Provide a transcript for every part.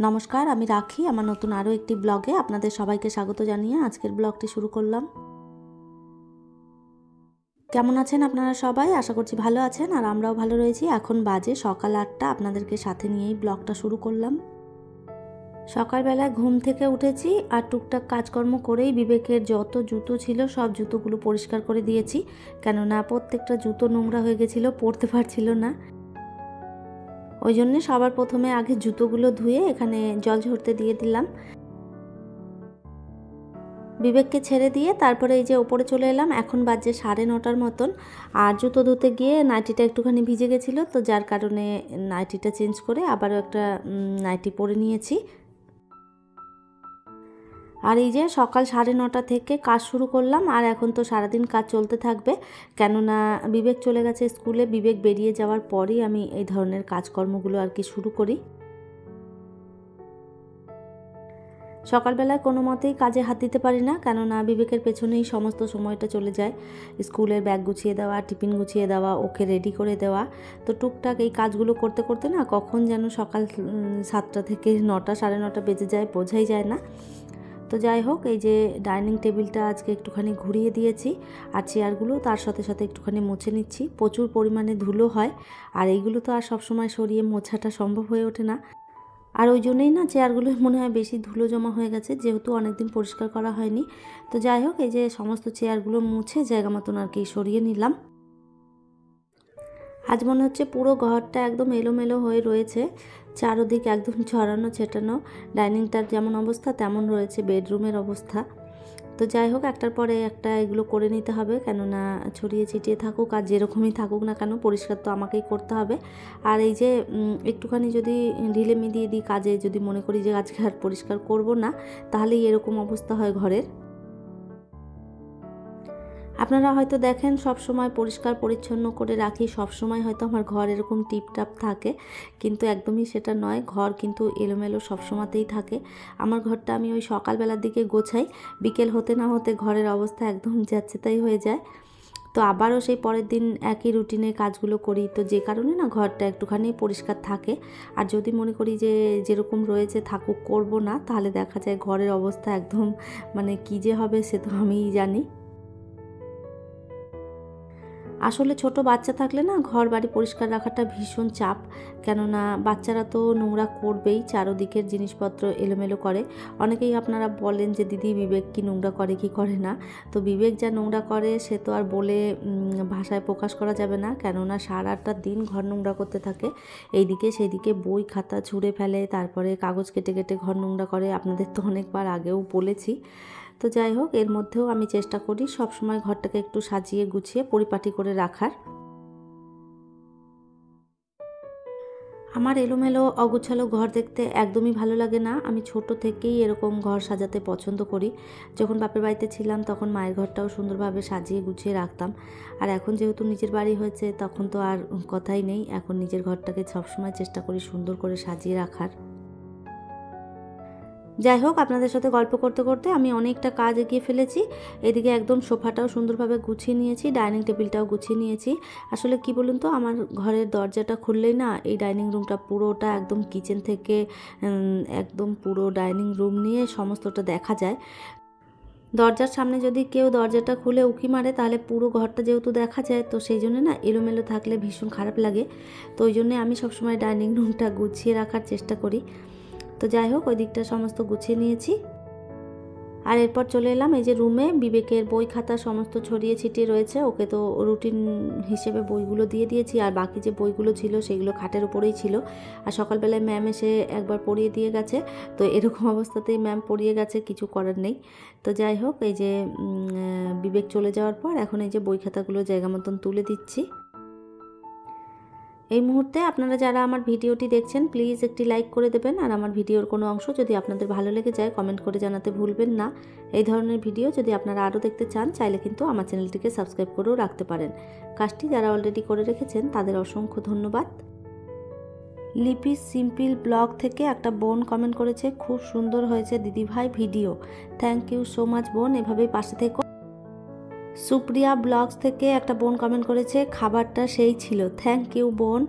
নমস্কার, আমি রাখি আমার নতুন আরও একটি ব্লগে আপনাদের সবাইকে স্বাগত জানিয়ে আজকের ব্লগটি শুরু করলাম। কেমন আছেন আপনারা সবাই? আশা করছি ভালো আছেন, আর আমরাও ভালো রয়েছি। এখন বাজে সকাল 8টা, আপনাদেরকে সাথে নিয়েই ব্লগটা শুরু করলাম। সকালবেলায় ঘুম থেকে উঠেছি আর টুকটাক কাজকর্ম করেই বিবেকের যত জুতো ছিল সব জুতোগুলো পরিষ্কার করে দিয়েছি, কেননা প্রত্যেকটা জুতো নোংরা হয়ে গেছিলো, পরতে পারছিল না। ওই জন্যে সবার প্রথমে আগে জুতোগুলো ধুয়ে এখানে জল ঝরতে দিয়ে দিলাম। বিবেককে ছেড়ে দিয়ে তারপরে এই যে ওপরে চলে এলাম। এখন বাজে 9:30 মতন, আর জুতো ধুতে গিয়ে নাইটিটা একটুখানি ভিজে গেছিলো, তো যার কারণে নাইটিটা চেঞ্জ করে আবারও একটা নাইটি পরে নিয়েছি। আর এই যে সকাল 9:30 থেকে কাজ শুরু করলাম, আর এখন তো সারাদিন কাজ চলতে থাকবে, কেননা বিবেক চলে গেছে স্কুলে। বিবেক বেরিয়ে যাওয়ার পরই আমি এই ধরনের কাজকর্মগুলো আর কি শুরু করি। সকালবেলায় কোনো মতেই কাজে হাত দিতে পারি না, কেননা বিবেকের পেছনেই সমস্ত সময়টা চলে যায়। স্কুলের ব্যাগ গুছিয়ে দেওয়া, টিফিন গুছিয়ে দেওয়া, ওকে রেডি করে দেওয়া, তো টুকটাক এই কাজগুলো করতে করতে না কখন যেন সকাল 7টা থেকে 9টা 9:30 বেজে যায়, বোঝাই যায় না। তো যাই হোক, এই যে ডাইনিং টেবিলটা আজকে একটুখানি ঘুরিয়ে দিয়েছি, আর চেয়ারগুলো তার সাথে সাথে একটুখানি মুছে নিচ্ছি। প্রচুর পরিমাণে ধুলো হয়, আর এইগুলো তো আর সবসময় সরিয়ে মোছাটা সম্ভব হয়ে ওঠে না। আর ওই জন্যই না চেয়ারগুলো মনে হয় বেশি ধুলো জমা হয়ে গেছে, যেহেতু অনেকদিন পরিষ্কার করা হয়নি। তো যাই হোক, এই যে সমস্ত চেয়ারগুলো মুছে জায়গা মতন আর কি সরিয়ে নিলাম। আজ মনে হচ্ছে পুরো ঘরটা একদম এলোমেলো হয়ে রয়েছে, চারোদিক একদম ছড়ানো ছেটানো। ডাইনিংটার যেমন অবস্থা তেমন রয়েছে বেডরুমের অবস্থা। তো যাই হোক, একটার পরে একটা এগুলো করে নিতে হবে, কেননা ছড়িয়ে ছিটিয়ে থাকুক আর যেরকমই থাকুক না কেন পরিষ্কার তো আমাকেই করতে হবে। আর এই যে একটুখানি যদি ঢিলেমি দিয়ে দিই কাজে, যদি মনে করি যে আজকে আর পরিষ্কার করব না, তাহলেই এরকম অবস্থা হয় ঘরের। আপনারা হয়তো দেখেন সব সময় পরিষ্কার পরিচ্ছন্ন করে রাখি, সব সময় হয়তো আমার ঘর এরকম টিপটাপ থাকে, কিন্তু একদমই সেটা নয়। ঘর কিন্তু এলোমেলো সব সময়তেই থাকে। আমার ঘরটা আমি ওই সকালবেলার দিকে গোছাই, বিকেল হতে না হতে ঘরের অবস্থা একদম যাচ্ছে তাই হয়ে যায়। তো আবারও সেই পরের দিন একই রুটিনে কাজগুলো করি, তো যে কারণে না ঘরটা একটুখানি পরিষ্কার থাকে। আর যদি মনে করি যে যেরকম রয়েছে থাকুক, করব না, তাহলে দেখা যায় ঘরের অবস্থা একদম মানে কী যে হবে সে তো আমিই জানি। আসলে ছোট বাচ্চা থাকলে না ঘর বাড়ি পরিষ্কার রাখাটা ভীষণ চাপ, কেননা বাচ্চারা তো নোংরা করবেই, চারোদিকের জিনিসপত্র এলোমেলো করে। অনেকেই আপনারা বলেন যে দিদি বিবেক কি নোংরা করে কি করে না। তো বিবেক যা নোংরা করে সে তো আর বলে ভাষায় প্রকাশ করা যাবে না, কেননা সারাটা দিন ঘর নোংরা করতে থাকে। এইদিকে সেইদিকে বই খাতা ছুঁড়ে ফেলে, তারপরে কাগজ কেটে কেটে ঘর নোংরা করে। আপনাদের তো অনেকবার আগেও বলেছি। তো যাই হোক, এর মধ্যেও আমি চেষ্টা করি সব সময় ঘরটাকে একটু সাজিয়ে গুছিয়ে পরিপাটি করে রাখার। আমার এলোমেলো অগোছালো ঘর দেখতে একদমই ভালো লাগে না। আমি ছোট থেকেই এরকম ঘর সাজাতে পছন্দ করি। যখন বাপের বাড়িতে ছিলাম তখন মায়ের ঘরটাও সুন্দরভাবে সাজিয়ে গুছিয়ে রাখতাম। আর এখন যেহেতু নিজের বাড়ি হয়েছে তখন তো আর কথাই নেই, এখন নিজের ঘরটাকে সবসময় চেষ্টা করি সুন্দর করে সাজিয়ে রাখার। যাই হোক, আপনাদের সাথে গল্প করতে করতে আমি অনেকটা কাজ এগিয়ে ফেলেছি। এদিকে একদম সোফাটাও সুন্দরভাবে গুছিয়ে নিয়েছি, ডাইনিং টেবিলটাও গুছিয়ে নিয়েছি। আসলে কি বলুন তো, আমার ঘরের দরজাটা খুললেই না এই ডাইনিং রুমটা পুরোটা একদম কিচেন থেকে একদম পুরো ডাইনিং রুম নিয়ে সমস্তটা দেখা যায়। দরজার সামনে যদি কেউ দরজাটা খুলে উঁকি মারে তাহলে পুরো ঘরটা যেহেতু দেখা যায়, তো সেই জন্য না এলোমেলো থাকলে ভীষণ খারাপ লাগে। তো ওই জন্যে আমি সবসময় ডাইনিং রুমটা গুছিয়ে রাখার চেষ্টা করি। তো যাই হোক, ওই দিকটা সমস্ত গুছিয়ে নিয়েছি। আর এরপর চলে এলাম এই যে রুমে। বিবেকের বই খাতা সমস্ত ছড়িয়ে ছিটিয়ে রয়েছে, ওকে তো রুটিন হিসেবে বইগুলো দিয়ে দিয়েছি, আর বাকি যে বইগুলো ছিল সেগুলো খাটের উপরেই ছিল। আর সকালবেলায় ম্যাম এসে একবার পড়িয়ে দিয়ে গেছে, তো এরকম অবস্থাতেই ম্যাম পড়িয়ে গেছে, কিছু করার নেই। তো যাই হোক, এই যে বিবেক চলে যাওয়ার পর এখন এই যে বই খাতাগুলো জায়গা মতন তুলে দিচ্ছি। এই মুহূর্তে আপনারা যারা আমার ভিডিওটি দেখছেন প্লিজ একটি লাইক করে দেবেন, আর আমার ভিডিওর কোনো অংশ যদি আপনাদের ভালো লেগে যায় কমেন্ট করে জানাতে ভুলবেন না। এই ধরনের ভিডিও যদি আপনারা আরও দেখতে চান চাইলে কিন্তু আমার চ্যানেলটিকে সাবস্ক্রাইব করেও রাখতে পারেন। কাজটি যারা অলরেডি করে রেখেছেন তাদের অসংখ্য ধন্যবাদ। লিপি সিম্পল ব্লগ থেকে একটা বোন কমেন্ট করেছে, খুব সুন্দর হয়েছে দিদিভাই video. Thank you so much বোন, এভাবেই পাশে থেকো। সুপ্রিয়া ব্লগস থেকে একটা বোন কমেন্ট করেছে, খাবারটা সেই ছিল। থ্যাংক ইউ বোন।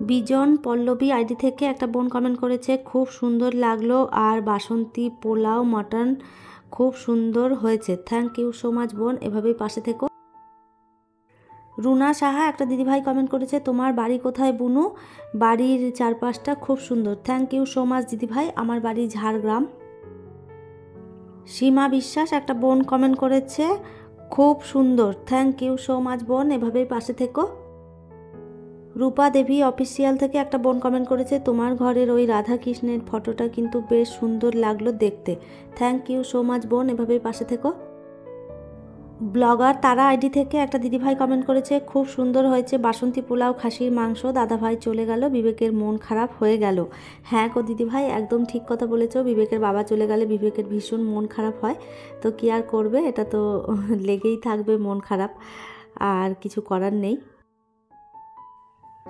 বিজন পল্লবী আইডি থেকে একটা বোন কমেন্ট করেছে, খুব সুন্দর লাগলো, আর বাসন্তী পোলাও মাটন খুব সুন্দর হয়েছে। থ্যাংক ইউ সো মাচ বোন, এভাবেই পাশে থেকো। রুনা সাহা একটা দিদিভাই কমেন্ট করেছে, তোমার বাড়ি কোথায় বুনু? বাড়ির চারপাশটা খুব সুন্দর। থ্যাংক ইউ সো মাচ দিদিভাই, আমার বাড়ি ঝাড়গ্রাম। সীমা বিশ্বাস একটা বোন কমেন্ট করেছে, খুব সুন্দর। থ্যাংক ইউ সো মাচ বোন, এভাবেই পাশে থেকো। রূপা দেবী অফিসিয়াল থেকে একটা বোন কমেন্ট করেছে, তোমার ঘরের ওই রাধা কৃষ্ণের ফটোটা কিন্তু বেশ সুন্দর লাগলো দেখতে। থ্যাংক ইউ সো মাচ বোন, এভাবেই পাশে থেকো। ব্লগার তারা আইডি থেকে একটা দিদিভাই কমেন্ট করেছে, খুব সুন্দর হয়েছে বাসন্তী পোলাও খাসির মাংস, দাদাভাই চলে গেল, বিবেকের মন খারাপ হয়ে গেল। হ্যাঁ গো দিদিভাই, একদম ঠিক কথা বলেছো, বিবেকের বাবা চলে গেলে বিবেকের ভীষণ মন খারাপ হয়। তো কি আর করবে, এটা তো লেগেই থাকবে মন খারাপ, আর কিছু করার নেই।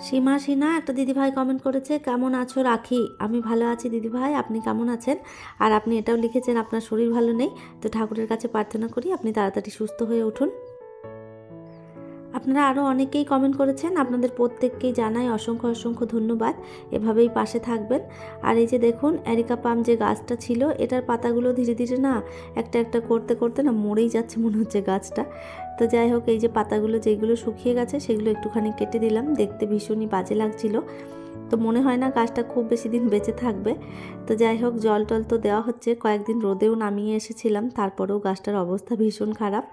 সীমা সিনহা একটা দিদিভাই কমেন্ট করেছে, কেমন আছো রাখি? আমি ভালো আছি দিদিভাই, আপনি কেমন আছেন? আর আপনি এটাও লিখেছেন আপনার শরীর ভালো নেই, তো ঠাকুরের কাছে প্রার্থনা করি আপনি তাড়াতাড়ি সুস্থ হয়ে উঠুন। আপনারা আরও অনেকেই কমেন্ট করেছেন, আপনাদের প্রত্যেককেই জানাই অসংখ্য অসংখ্য ধন্যবাদ। এভাবেই পাশে থাকবেন। আর এই যে দেখুন এরিকা পাম যে গাছটা ছিল, এটার পাতাগুলো ধীরে ধীরে না একটা একটা করতে করতে না মরেই যাচ্ছে মনে হচ্ছে গাছটা। তো যাই হোক, এই যে পাতাগুলো যেগুলো শুকিয়ে গেছে সেগুলো একটুখানি কেটে দিলাম, দেখতে ভীষণই বাজে লাগছিল। তো মনে হয় না গাছটা খুব বেশি দিন বেঁচে থাকবে। তো যাই হোক, জল টল তো দেওয়া হচ্ছে, কয়েকদিন রোদেও নামিয়ে এসেছিলাম, তারপরেও গাছটার অবস্থা ভীষণ খারাপ।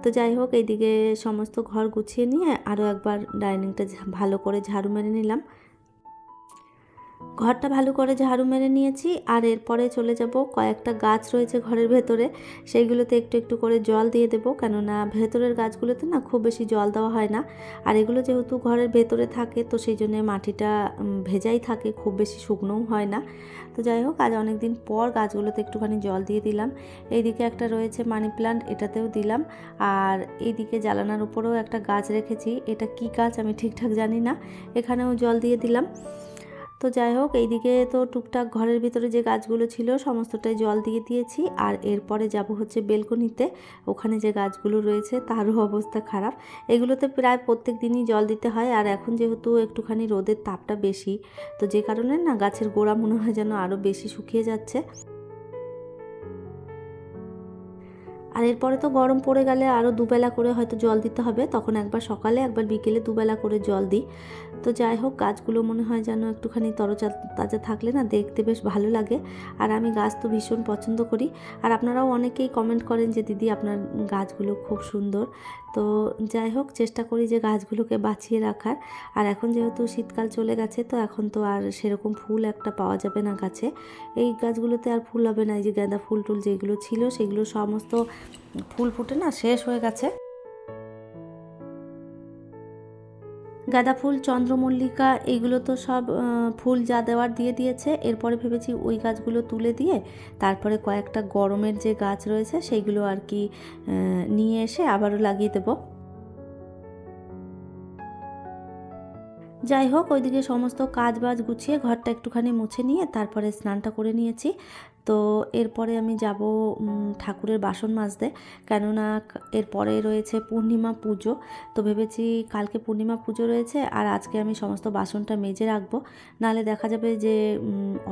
তো যাই হোক, এইদিকে সমস্ত ঘর গুছিয়ে নিয়ে আরও একবার ডাইনিংটা ভালো করে ঝাড়ু মেরে নিলাম। ঘরটা ভালো করে ঝাড়ু মেরে নিয়েছি, আর এরপরে চলে যাব, কয়েকটা গাছ রয়েছে ঘরের ভেতরে, সেইগুলোতে একটু একটু করে জল দিয়ে দেবো, কেননা ভেতরের গাছগুলোতে না খুব বেশি জল দেওয়া হয় না। আর এগুলো যেহেতু ঘরের ভেতরে থাকে, তো সেই জন্য মাটিটা ভেজাই থাকে, খুব বেশি শুকনোও হয় না। তো যাই হোক, আজ অনেক দিন পর গাছগুলোতে একটুখানি জল দিয়ে দিলাম। এইদিকে একটা রয়েছে মানি প্লান্ট, এটাতেও দিলাম। আর এইদিকে জানালার উপরেও একটা গাছ রেখেছি, এটা কি গাছ আমি ঠিকঠাক জানি না, এখানেও জল দিয়ে দিলাম। তো যাই হোক, এইদিকে তো টুকটাক ঘরের ভিতরে যে গাছগুলো ছিল সমস্তটাই জল দিয়ে দিয়েছি। আর এরপরে যাব হচ্ছে বেলকনিতে, ওখানে যে গাছগুলো রয়েছে তারও অবস্থা খারাপ। এগুলোতে প্রায় প্রত্যেক দিনই জল দিতে হয়, আর এখন যেহেতু একটুখানি রোদের তাপটা বেশি, তো যে কারণে না গাছের গোড়া মনে হয় যেন আরও বেশি শুকিয়ে যাচ্ছে। আর এরপরে তো গরম পড়ে গেলে আরও দুবেলা করে হয়তো জল দিতে হবে, তখন একবার সকালে একবার বিকেলে দুবেলা করে জল দিই। তো যাই হোক, গাছগুলো মনে হয় যেন একটুখানি তাজা থাকলে না দেখতে বেশ ভালো লাগে। আর আমি গাছ তো ভীষণ পছন্দ করি। আর আপনারাও অনেকেই কমেন্ট করেন যে দিদি আপনার গাছগুলো খুব সুন্দর। তো যাই হোক, চেষ্টা করি যে গাছগুলোকে বাঁচিয়ে রাখার। আর এখন যেহেতু শীতকাল চলে গেছে, তো এখন তো আর সেরকম ফুল একটা পাওয়া যাবে না গাছে, এই গাছগুলোতে আর ফুল হবে না। এই যে গাঁদা ফুল টুল যেগুলো ছিল সেগুলো সমস্ত ফুল ফুটে না শেষ হয়ে গেছে। গাঁদা ফুল, চন্দ্রমল্লিকা, এইগুলো তো সব ফুল যা দেওয়ার দিয়ে দিয়েছে। এরপরে ভেবেছি ওই গাছগুলো তুলে দিয়ে তারপরে কয়েকটা গরমের যে গাছ রয়েছে সেইগুলো আর কি নিয়ে এসে আবারও লাগিয়ে দেবো। যাই হোক, ওইদিকে সমস্ত কাজ বাজ গুছিয়ে ঘরটা একটুখানি মুছে নিয়ে তারপরে স্নানটা করে নিয়েছি। তো এরপরে আমি যাব ঠাকুরের বাসন মাজতে, কেননা এরপরে রয়েছে পূর্ণিমা পুজো। তো ভেবেছি কালকে পূর্ণিমা পুজো রয়েছে, আর আজকে আমি সমস্ত বাসনটা মেজে রাখবো, নাহলে দেখা যাবে যে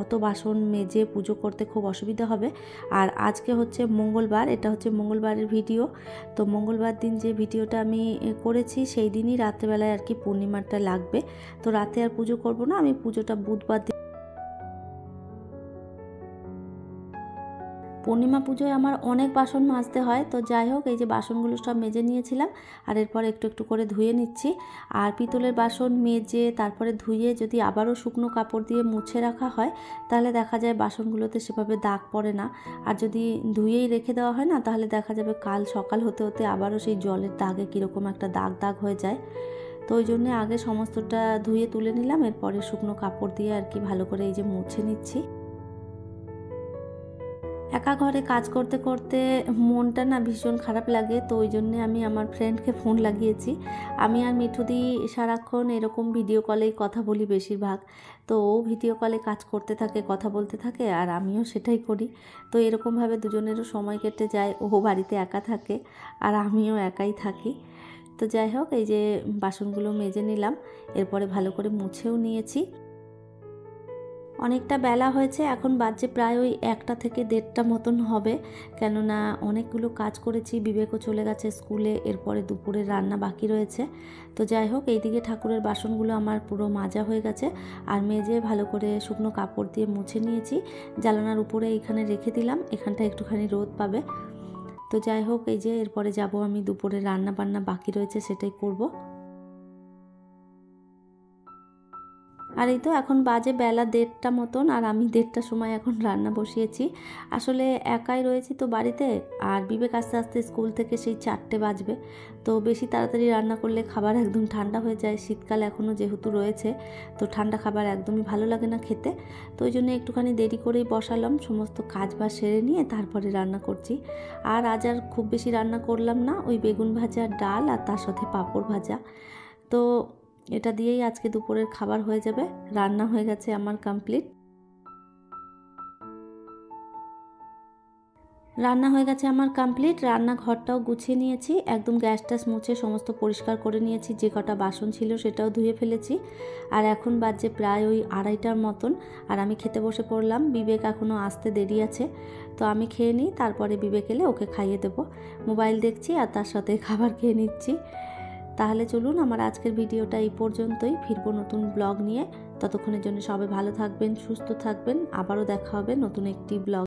অত বাসন মেজে পুজো করতে খুব অসুবিধা হবে। আর আজকে হচ্ছে মঙ্গলবার, এটা হচ্ছে মঙ্গলবারের ভিডিও। তো মঙ্গলবার দিন যে ভিডিওটা আমি করেছি সেই দিনই রাত্রেবেলায় আর কি পূর্ণিমাটা লাগবে। তো রাতে আর পুজো করব না, আমি পুজোটা বুধবার দিন। পূর্ণিমা পুজোয় আমার অনেক বাসন মাজতে হয়। তো যাই হোক, এই যে বাসনগুলো সব মেজে নিয়েছিলাম, আর এরপর একটু একটু করে ধুয়ে নিচ্ছি। আর পিতলের বাসন মেজে তারপরে ধুয়ে যদি আবারও শুকনো কাপড় দিয়ে মুছে রাখা হয়, তাহলে দেখা যায় বাসনগুলোতে সেভাবে দাগ পড়ে না। আর যদি ধুয়েই রেখে দেওয়া হয় না, তাহলে দেখা যাবে কাল সকাল হতে হতে আবারও সেই জলের দাগে কীরকম একটা দাগ দাগ হয়ে যায়। তো ওই জন্যে আগে সমস্তটা ধুয়ে তুলে নিলাম, এরপরে শুকনো কাপড় দিয়ে আর কি ভালো করে এই যে মুছে নিচ্ছি। একা ঘরে কাজ করতে করতে মনটা না ভীষণ খারাপ লাগে, তো ওই জন্যে আমি আমার ফ্রেন্ডকে ফোন লাগিয়েছি। আমি আর মিঠুদি সারাক্ষণ এরকম ভিডিও কলেই কথা বলি বেশিরভাগ। তো ও ভিডিও কলে কাজ করতে থাকে, কথা বলতে থাকে, আর আমিও সেটাই করি। তো এরকমভাবে দুজনেরও সময় কেটে যায়, ও বাড়িতে একা থাকে আর আমিও একাই থাকি। তো যাই হোক, এই যে বাসনগুলো মেজে নিলাম, এরপরে ভালো করে মুছেও নিয়েছি। অনেকটা বেলা হয়েছে, এখন বাজে প্রায় ওই 1টা থেকে 1:30 মতন হবে, কেননা অনেকগুলো কাজ করেছি। বিবেকও চলে গেছে স্কুলে, এরপরে দুপুরে রান্না বাকি রয়েছে। তো যাই হোক, এইদিকে ঠাকুরের বাসনগুলো আমার পুরো মাজা হয়ে গেছে, আর মেজে ভালো করে শুকনো কাপড় দিয়ে মুছে নিয়েছি। জানালার উপরে এইখানে রেখে দিলাম, এখানটা একটুখানি রোদ পাবে। তো যাই হোক, এই যে এরপরে যাব আমি, দুপুরে রান্না বান্না বাকি রয়েছে, সেটাই করব। আর এই তো এখন বাজে বেলা 1:30 মতন, আর আমি 1:30টার সময় এখন রান্না বসিয়েছি। আসলে একাই রয়েছি তো বাড়িতে, আর বিবেক আস্তে আস্তে স্কুল থেকে সেই 4টে বাজবে। তো বেশি তাড়াতাড়ি রান্না করলে খাবার একদম ঠান্ডা হয়ে যায়, শীতকাল এখনও যেহেতু রয়েছে, তো ঠান্ডা খাবার একদমই ভালো লাগে না খেতে। তো ওই জন্য একটুখানি দেরি করেই বসালাম, সমস্ত কাজ বাজ সেরে নিয়ে তারপরে রান্না করছি। আর আজ আর খুব বেশি রান্না করলাম না, ওই বেগুন ভাজা, ডাল আর তার সাথে পাঁপড় ভাজা। তো এটা দিয়েই আজকে দুপুরের খাবার হয়ে যাবে। রান্না হয়ে গেছে আমার কমপ্লিট। রান্নাঘরটাও গুছিয়ে নিয়েছি, একদম গ্যাস ট্যাস মুছে সমস্ত পরিষ্কার করে নিয়েছি, যে কটা বাসন ছিল সেটাও ধুয়ে ফেলেছি। আর এখন বাজে প্রায় ওই 2:30টার মতন, আর আমি খেতে বসে পড়লাম। বিবেক এখনও আসতে দেরি আছে, তো আমি খেয়ে নিই, তারপরে বিবেক এলে ওকে খাইয়ে দেবো। মোবাইল দেখছি আর তার সাথে খাবার খেয়ে নিচ্ছি। তাহলে চলুন, আমার আজকের ভিডিওটা এই পর্যন্তই। ফিরবো নতুন ব্লগ নিয়ে। ততক্ষণের জন্য সবাই ভালো থাকবেন, সুস্থ থাকবেন। আবারও দেখা হবে নতুন একটি ব্লগ।